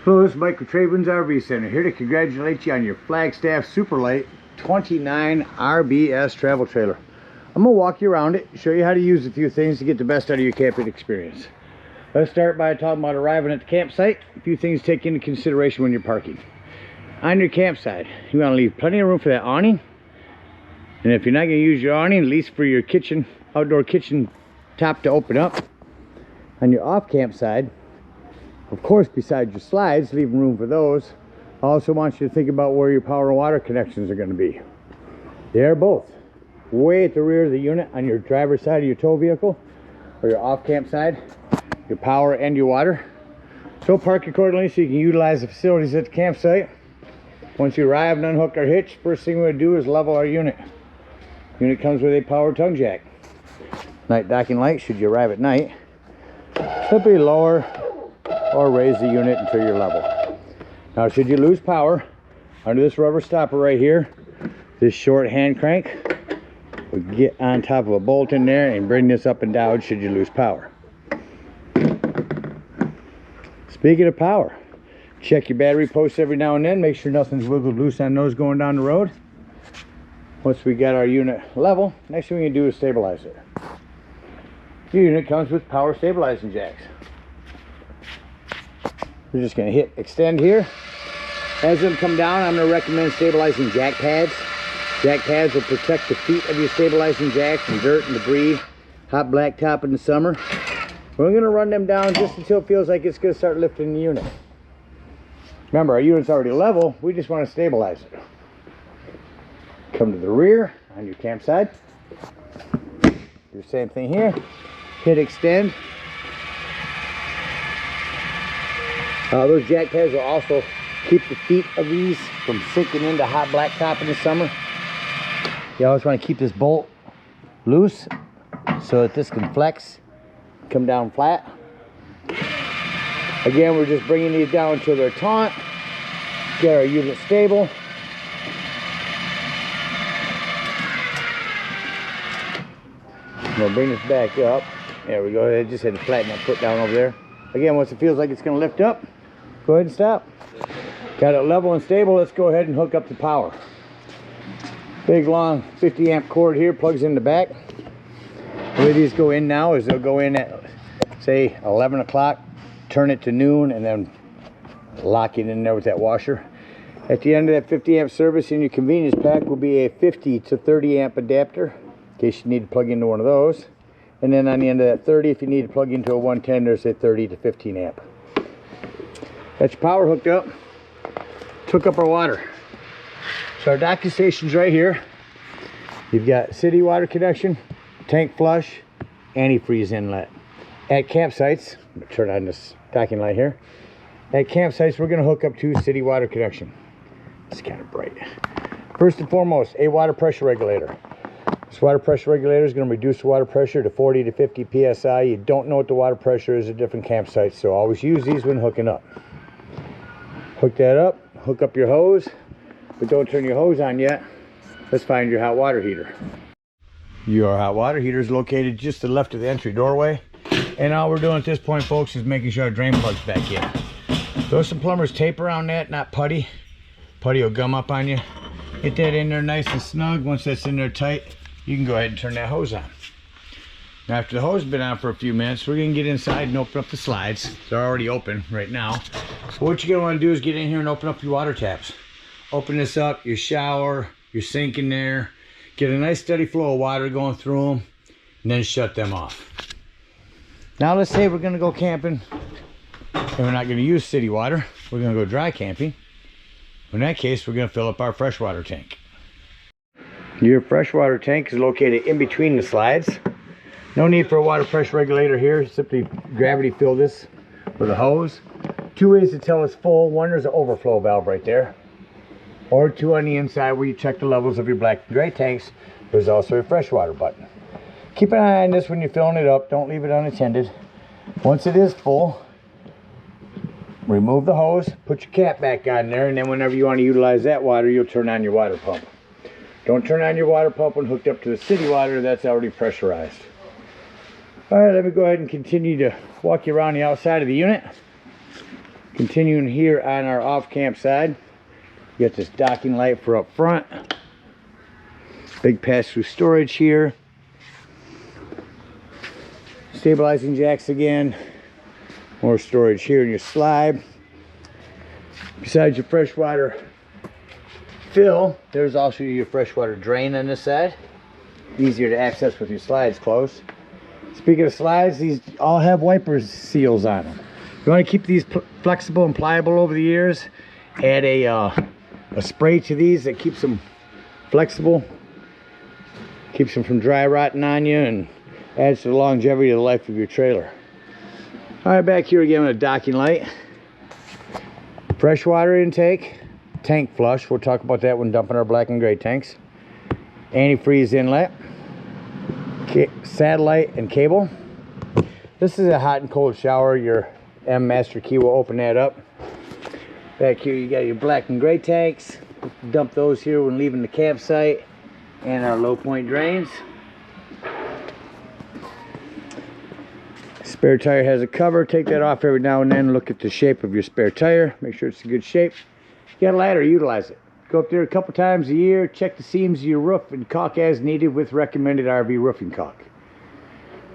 Hello, this is Mike with TradeWinds RV Center, here to congratulate you on your Flagstaff Superlite 29 RBS travel trailer. I'm going to walk you around it, show you how to use a few things to get the best out of your camping experience. Let's start by talking about arriving at the campsite. A few things to take into consideration when you're parking. On your campsite, you want to leave plenty of room for that awning. And if you're not going to use your awning, at least for your kitchen, outdoor kitchen top to open up. On your off campsite, of course, besides your slides, leaving room for those, I also want you to think about where your power and water connections are going to be. They're both way at the rear of the unit on your driver's side of your tow vehicle, or your off camp side, your power and your water. So park accordingly so you can utilize the facilities at the campsite. Once you arrive and unhook our hitch, first thing we're going to do is level our unit. Unit comes with a power tongue jack. Night docking light should you arrive at night. Simply lower or raise the unit until you're level. Now should you lose power, under this rubber stopper right here, this short hand crank will get on top of a bolt in there and bring this up and down should you lose power. Speaking of power, check your battery posts every now and then, make sure nothing's wiggled loose on those going down the road. Once we got our unit level, next thing we can do is stabilize it. The unit comes with power stabilizing jacks. We're just going to hit extend here. As them come down, I'm going to recommend stabilizing jack pads. Jack pads will protect the feet of your stabilizing jack from dirt and debris, hot blacktop in the summer. We're going to run them down just until it feels like it's going to start lifting the unit. Remember, our unit's already level, we just want to stabilize it. Come to the rear on your campsite. Do the same thing here. Hit extend. Those jack pads will also keep the feet of these from sinking into hot blacktop in the summer. You always want to keep this bolt loose so that this can flex, come down flat. Again, we're just bringing these down until they're taut, get our unit stable. I'm going to bring this back up. There we go. I just had to flatten that foot down over there. Again, once it feels like it's going to lift up, go ahead and stop. Got it level and stable. Let's go ahead and hook up the power. Big long 50 amp cord here plugs in the back. The way these go in now is they'll go in at say 11 o'clock, turn it to noon, and then lock it in there with that washer. At the end of that 50 amp service in your convenience pack will be a 50 to 30 amp adapter in case you need to plug into one of those. And then on the end of that 30, if you need to plug into a 110, there's a 30 to 15 amp. Got your power hooked up. Hook up our water. So our docking station's right here. You've got city water connection, tank flush, antifreeze inlet. At campsites, I'm gonna turn on this docking light here. At campsites, we're gonna hook up to city water connection. It's kind of bright. First and foremost, a water pressure regulator. This water pressure regulator is going to reduce the water pressure to 40 to 50 psi. You don't know what the water pressure is at different campsites, so always use these when hooking up. Hook that up, hook up your hose, but don't turn your hose on yet. Let's find your hot water heater. Your hot water heater is located just to the left of the entry doorway. And all we're doing at this point, folks, is making sure our drain plug's back in. Throw some plumber's tape around that, not putty. Putty will gum up on you. Get that in there nice and snug. Once that's in there tight, you can go ahead and turn that hose on. Now, after the hose has been on for a few minutes, we're going to get inside and open up the slides. They're already open right now. So what you're going to want to do is get in here and open up your water taps. Open this up, your shower, your sink in there. Get a nice steady flow of water going through them, and then shut them off. Now let's say we're going to go camping, and we're not going to use city water. We're going to go dry camping. In that case, we're going to fill up our freshwater tank. Your freshwater tank is located in between the slides. No need for a water pressure regulator here. Simply gravity fill this with a hose. Two ways to tell it's full. One, there's an overflow valve right there. Or two on the inside where you check the levels of your black and gray tanks. There's also a freshwater button. Keep an eye on this when you're filling it up. Don't leave it unattended. Once it is full, remove the hose, put your cap back on there, and then whenever you want to utilize that water, you'll turn on your water pump. Don't turn on your water pump when hooked up to the city water. That's already pressurized. All right, let me go ahead and continue to walk you around the outside of the unit. Continuing here on our off-camp side, you got this docking light for up front. Big pass-through storage here. Stabilizing jacks again. More storage here in your slide. Besides your freshwater fill, there's also your freshwater drain on this side. Easier to access with your slides closed. Speaking of slides, these all have wiper seals on them. You want to keep these flexible and pliable over the years. Add a spray to these that keeps them flexible, keeps them from dry rotting on you, and adds to the longevity of the life of your trailer. All right, back here again with a docking light. Freshwater intake, tank flush. We'll talk about that when dumping our black and gray tanks. Antifreeze inlet, satellite and cable. This is a hot and cold shower. Your M master key will open that up. Back here you got your black and gray tanks. Dump those here when leaving the campsite, and our low point drains. Spare tire has a cover. Take that off every now and then. Look at the shape of your spare tire. Make sure it's in good shape. You got a ladder, utilize it. Go up there a couple times a year. Check the seams of your roof and caulk as needed with recommended RV roofing caulk.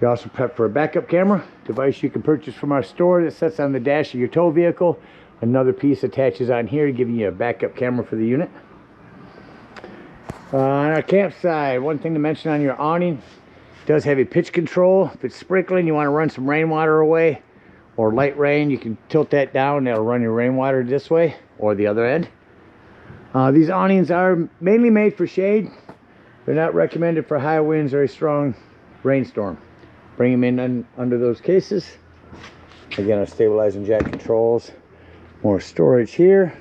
You also prep for a backup camera device you can purchase from our store that sits on the dash of your tow vehicle. Another piece attaches on here, giving you a backup camera for the unit. On our campsite, one thing to mention on your awning, it does have a pitch control. If it's sprinkling, you want to run some rainwater away, or light rain, you can tilt that down. That'll run your rainwater this way or the other end. These awnings are mainly made for shade. They're not recommended for high winds or a strong rainstorm. Bring them in under those cases. Again, our stabilizing jack controls. More storage here.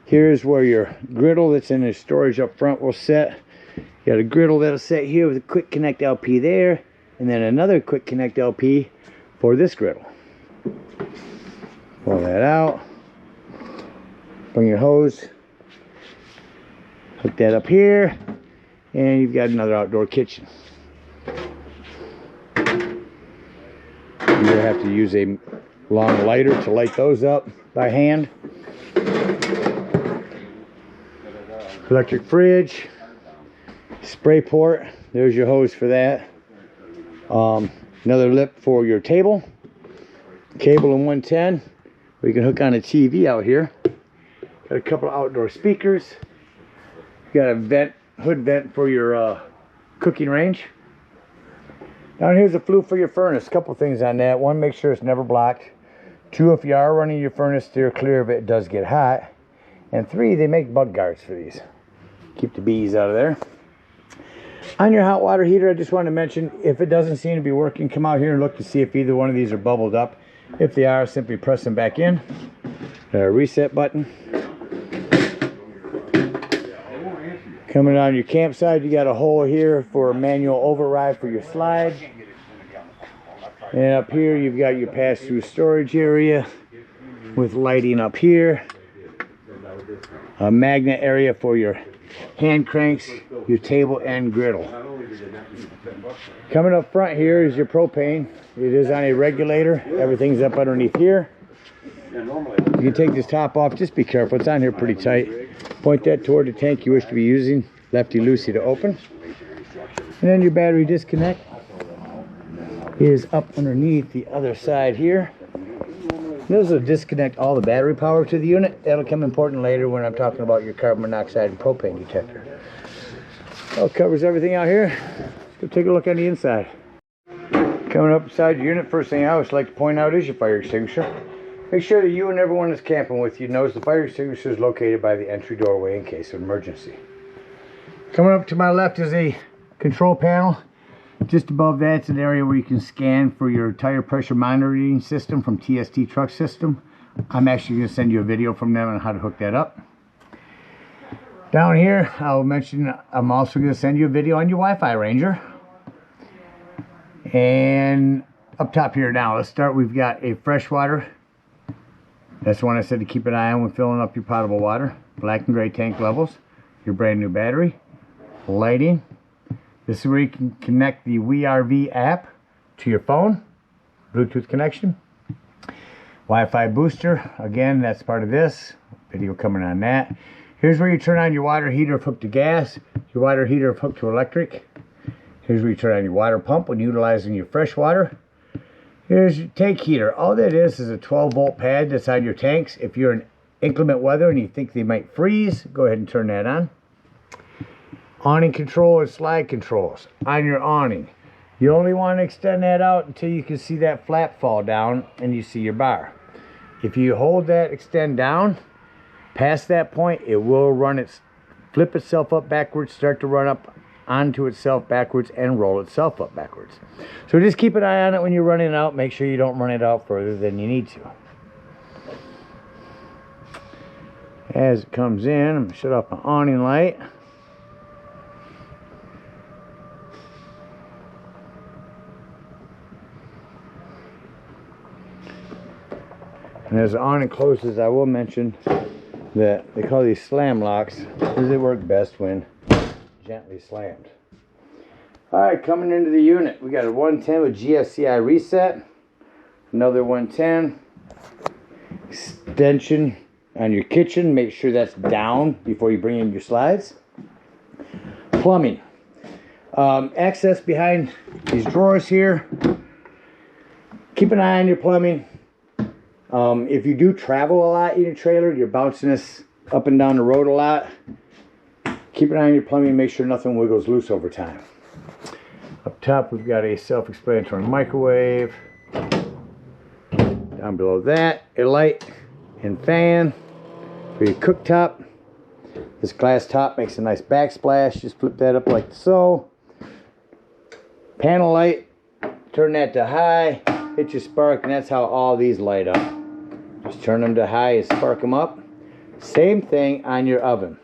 Here's where your griddle that's in the storage up front will sit. You got a griddle that'll sit here with a quick connect LP there, and then another quick connect LP for this griddle. Pull that out. Bring your hose. Hook that up here, and you've got another outdoor kitchen. You'll have to use a long lighter to light those up by hand. Electric fridge, spray port, there's your hose for that. Another lip for your table, cable in 110, we can hook on a TV out here. Got a couple of outdoor speakers. Got a vent, hood vent for your cooking range. Down here's a flue for your furnace. Couple things on that. One, make sure it's never blocked. Two, if you are running your furnace, steer clear of it. It does get hot. And three, they make bug guards for these. Keep the bees out of there. On your hot water heater, I just want to mention, if it doesn't seem to be working, come out here and look to see if either one of these are bubbled up. If they are, simply press them back in. Reset button. Coming on your campsite, you got a hole here for a manual override for your slide. And up here, you've got your pass-through storage area with lighting up here. A magnet area for your hand cranks, your table and griddle. Coming up front here is your propane. It is on a regulator. Everything's up underneath here. You can take this top off. Just be careful. It's on here pretty tight. Point that toward the tank you wish to be using. Lefty-loosey to open. And then your battery disconnect is up underneath the other side here. This will disconnect all the battery power to the unit. That'll come important later when I'm talking about your carbon monoxide and propane detector. Well, covers everything out here. Let's go take a look on the inside. Coming up inside your unit, first thing I always like to point out is your fire extinguisher. Make sure that you and everyone that's camping with you knows the fire extinguisher is located by the entry doorway in case of emergency. Coming up to my left is a control panel. Just above that's an area where you can scan for your tire pressure monitoring system from TST Truck System. I'm actually going to send you a video from them on how to hook that up. Down here, I'll mention I'm also going to send you a video on your Wi-Fi Ranger. And up top here now, let's start. We've got a freshwater. That's the one I said to keep an eye on when filling up your potable water. Black and gray tank levels. Your brand new battery. Lighting. This is where you can connect the WeRV app to your phone. Bluetooth connection. Wi-Fi booster, again, that's part of this. Video coming on that. Here's where you turn on your water heater if hooked to gas, your water heater if hooked to electric. Here's where you turn on your water pump when utilizing your fresh water. Here's your tank heater. All that is a 12-volt pad that's on your tanks. If you're in inclement weather and you think they might freeze, go ahead and turn that on. Awning control and slide controls on your awning. You only want to extend that out until you can see that flap fall down and you see your bar. If you hold that extend down, past that point, it will flip itself up backwards, start to run up onto itself backwards, and roll itself up backwards. So just keep an eye on it when you're running it out. Make sure you don't run it out further than you need to. As it comes in, I'm going to shut off my awning light. And as the awning closes, I will mention that they call these slam locks because they work best when gently slammed. Alright, coming into the unit, we got a 110 with GFCI reset, another 110, extension on your kitchen, make sure that's down before you bring in your slides. Plumbing, access behind these drawers here. Keep an eye on your plumbing. If you do travel a lot in your trailer, you're bouncing this up and down the road a lot, keep an eye on your plumbing, make sure nothing wiggles loose over time. Up top, we've got a self-explanatory microwave. Down below that, a light and fan for your cooktop. This glass top makes a nice backsplash. Just flip that up like so. Panel light, turn that to high, hit your spark, and that's how all these light up. Just turn them to high and spark them up. Same thing on your oven.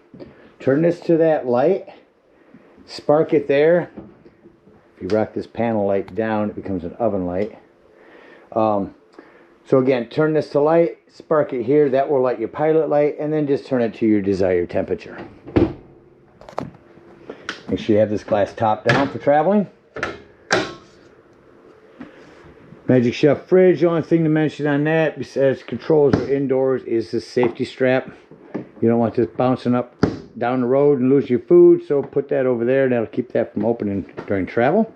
Turn this to that light, spark it there. If you rock this panel light down, it becomes an oven light. So again, turn this to light, spark it here, that will light your pilot light, and then just turn it to your desired temperature. Make sure you have this glass top down for traveling. Magic Chef fridge, the only thing to mention on that, besides controls or indoors, is the safety strap. You don't want this bouncing up down the road and lose your food, so put that over there. That'll keep that from opening during travel.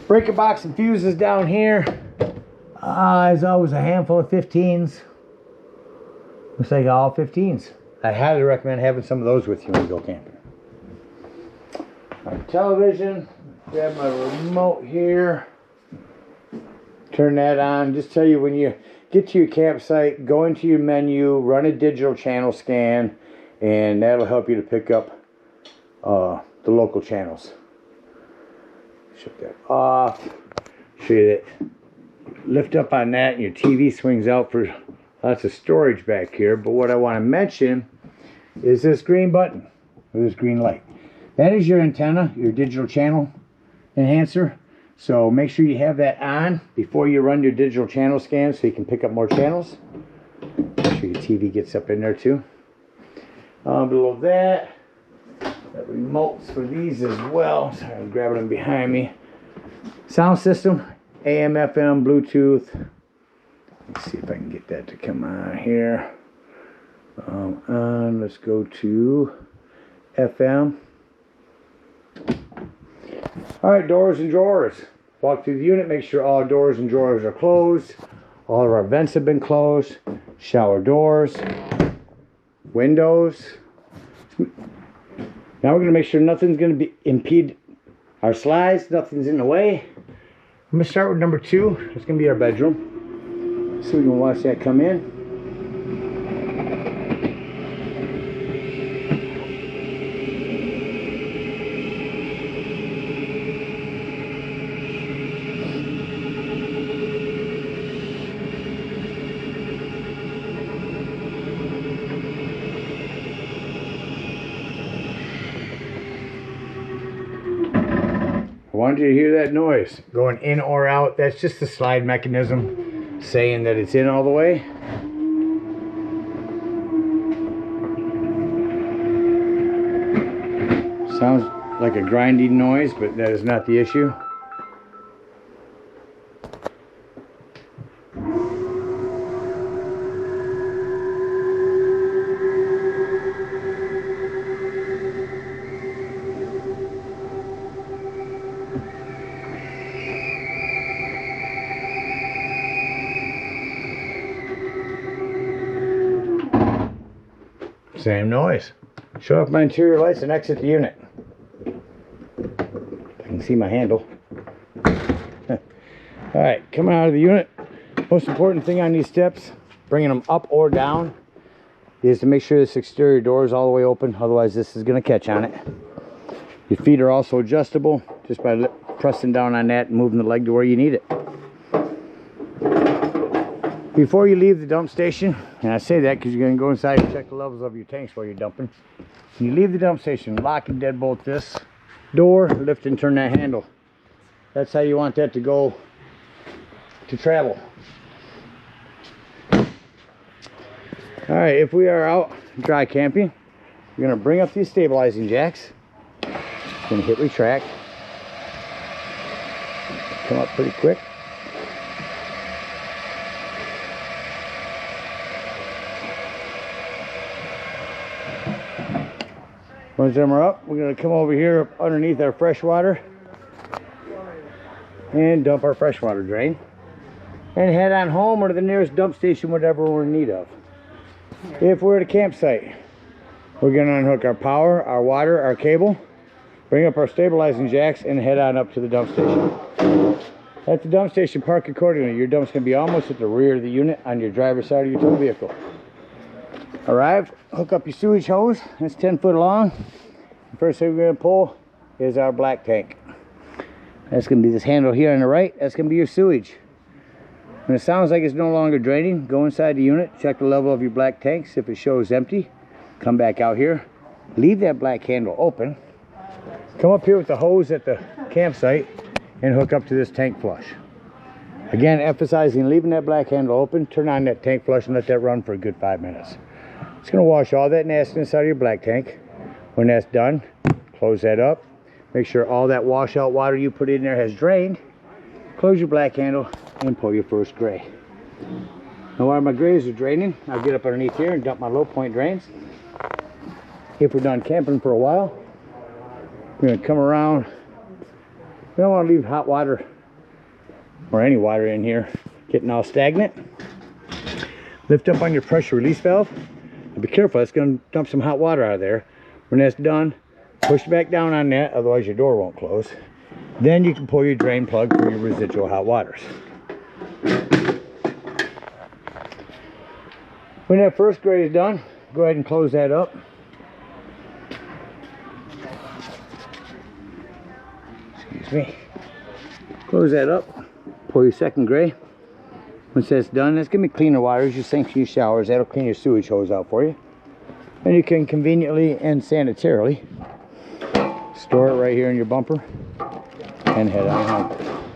Breaker box and fuses down here. As always, a handful of 15s. Looks like all 15s. I highly recommend having some of those with you when you go camping. Our television. Grab my remote here. Turn that on. Just tell you when you get to your campsite, go into your menu, run a digital channel scan, and that'll help you to pick up the local channels. Shut that off. Show you that. Lift up on that and your TV swings out for lots of storage back here. But what I want to mention is this green button, or this green light. That is your antenna, your digital channel enhancer. So make sure you have that on before you run your digital channel scan so you can pick up more channels. Make sure your TV gets up in there too. Below that, got remotes for these as well. Sorry, I'm grabbing them behind me. Sound system, AM, FM, Bluetooth. Let's see if I can get that to come on here. Let's go to FM. Alright, doors and drawers. Walk through the unit, make sure all doors and drawers are closed. All of our vents have been closed. Shower doors. Windows. Now we're going to make sure nothing's going to impede our slides. Nothing's in the way. I'm going to start with number 2. It's going to be our bedroom. So we can watch that come in. I wanted you to hear that noise going in or out. That's just the slide mechanism saying that it's in all the way. Sounds like a grinding noise, but that is not the issue. Same noise. Shut off my interior lights and exit the unit. I can see my handle. Alright, coming out of the unit. Most important thing on these steps, bringing them up or down, is to make sure this exterior door is all the way open. Otherwise this is going to catch on it. Your feet are also adjustable just by pressing down on that and moving the leg to where you need it. Before you leave the dump station, and I say that because you're going to go inside and check the levels of your tanks while you're dumping. When you leave the dump station, lock and deadbolt this door, lift and turn that handle. That's how you want that to go to travel. Alright, if we are out dry camping, we're going to bring up these stabilizing jacks. Going to hit retract. Come up pretty quick. Once them are up, we're going to come over here underneath our freshwater and dump our freshwater drain and head on home or to the nearest dump station, whatever we're in need of. If we're at a campsite, we're going to unhook our power, our water, our cable, bring up our stabilizing jacks, and head on up to the dump station. At the dump station, park accordingly. Your dump's going to be almost at the rear of the unit on your driver's side of your tow vehicle. Arrive, hook up your sewage hose. It's 10 foot long. The first thing we're going to pull is our black tank. That's going to be this handle here on the right. That's going to be your sewage. When it sounds like it's no longer draining, go inside the unit, check the level of your black tanks. If it shows empty, come back out here, leave that black handle open, come up here with the hose at the campsite and hook up to this tank flush. Again, emphasizing leaving that black handle open, turn on that tank flush and let that run for a good 5 minutes. It's going to wash all that nastiness out of your black tank. When that's done, close that up. Make sure all that washout water you put in there has drained. Close your black handle and pull your first gray. Now while my grays are draining, I'll get up underneath here and dump my low point drains. If we're done camping for a while, we're going to come around. We don't want to leave hot water or any water in here getting all stagnant. Lift up on your pressure release valve. And be careful, it's going to dump some hot water out of there. When that's done, push back down on that, otherwise your door won't close. Then you can pull your drain plug for your residual hot waters. When that first gray is done, go ahead and close that up. Excuse me. Close that up. Pour your second gray. Once that's done, that's going to be cleaner waters, your sinks, your showers. That'll clean your sewage hose out for you. And you can conveniently and sanitarily store it right here in your bumper and head on home.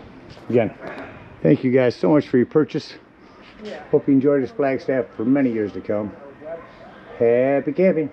Again, thank you guys so much for your purchase. Hope you enjoy this Flagstaff for many years to come. Happy camping.